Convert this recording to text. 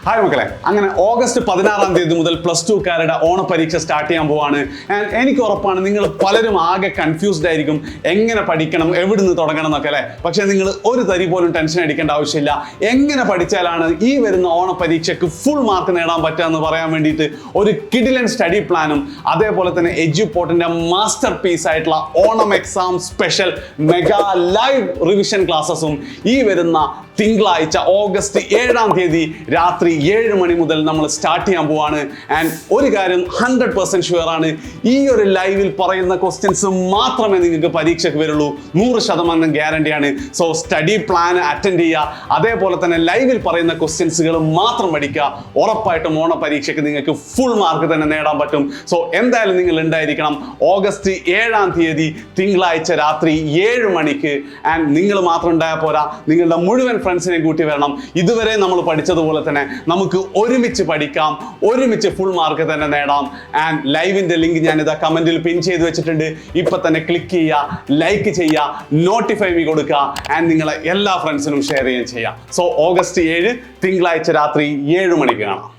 Hi മക്കളെ, അങ്ങനെ August 16-ാം തീയതി മുതൽ +2കാരുടെ ഓണപരീക്ഷ സ്റ്റാർട്ട് ചെയ്യാൻ പോവാണ്. എനിക്ക് ഉറപ്പാണ് നിങ്ങൾ പലരും ആകെ കൺഫ്യൂസ്ഡ് ആയിരിക്കും, എങ്ങനെ പഠിക്കണം, എവിടുന്ന് തുടങ്ങണം എന്നൊക്കെ അല്ലേ. പക്ഷേ നിങ്ങൾ ഒരു തരി പോലും ടെൻഷൻ അടിക്കേണ്ട ആവശ്യമില്ല. എങ്ങനെ പഠിച്ചാലാണ് ഈ വരുന്ന ഓണപരീക്ഷയ്ക്ക് ഫുൾ മാർക്ക് നേടാൻ പറ്റുക എന്ന് പറയാൻ വേണ്ടിയിട്ട് ഒരു കിഡിലൻ സ്റ്റഡി പ്ലാനും അതേപോലെ തന്നെ എഡ്യൂപോർട്ടിന്റെ മാസ്റ്റർ പീസ് ആയിട്ടുള്ള Onam exam special mega live revision ക്ലാസ്സസും ഈ വരുന്ന തിങ്കളാഴ്ച ഓഗസ്റ്റ് 7-ാം തീയതി രാത്രി 7 മണി മുതൽ നമ്മൾ സ്റ്റാർട്ട് ചെയ്യാൻ പോവാണ്. ആൻഡ് ഒരു കാര്യം 100% ഷുവർ ആണ്, ഈ ഒരു ലൈവിൽ പറയുന്ന ക്വസ്റ്റ്യൻസ് മാത്രമേ നിങ്ങൾക്ക് പരീക്ഷയ്ക്ക് വരുള്ളൂ. 100% ഗ്യാരണ്ടിയാണ്. സോ സ്റ്റഡി പ്ലാൻ അറ്റൻഡ് ചെയ്യുക, അതേപോലെ തന്നെ ലൈവിൽ പറയുന്ന ക്വസ്റ്റ്യൻസുകൾ മാത്രം പഠിക്കുക. ഉറപ്പായിട്ടും ഓണ പരീക്ഷയ്ക്ക് നിങ്ങൾക്ക് ഫുൾ മാർക്ക് തന്നെ നേടാൻ പറ്റും. സോ എന്തായാലും നിങ്ങൾ ഉണ്ടായിരിക്കണം ഓഗസ്റ്റ് 7-ാം തീയതി തിങ്കളാഴ്ച രാത്രി 7 മണിക്ക്. ആൻഡ് നിങ്ങൾ മാത്രം ഉണ്ടായാൽ പോരാ, നിങ്ങളുടെ മുഴുവൻ ഫ്രണ്ട്സിനെ കൂട്ടി വരണം. ഇതുവരെ നമ്മൾ പഠിച്ചതുപോലെ തന്നെ നമുക്ക് ഒരുമിച്ച് പഠിക്കാം, ഒരുമിച്ച് ഫുൾ മാർക്ക് തന്നെ നേടാം. ആൻഡ് ലൈവിന്റെ ലിങ്ക് ഞാനിതാ കമന്റിൽ പിൻ ചെയ്ത് വെച്ചിട്ടുണ്ട്. ഇപ്പൊ തന്നെ ക്ലിക്ക് ചെയ്യുക, ലൈക്ക് ചെയ്യുക, നോട്ടിഫൈ കൊടുക്കുക, ആൻഡ് നിങ്ങളെ എല്ലാ ഫ്രണ്ട്സിനും ഷെയർ ചെയ്യുകയും ചെയ്യാം. സോ ഓഗസ്റ്റ് 7 തിങ്കളാഴ്ച രാത്രി 7 മണിക്ക് കാണാം.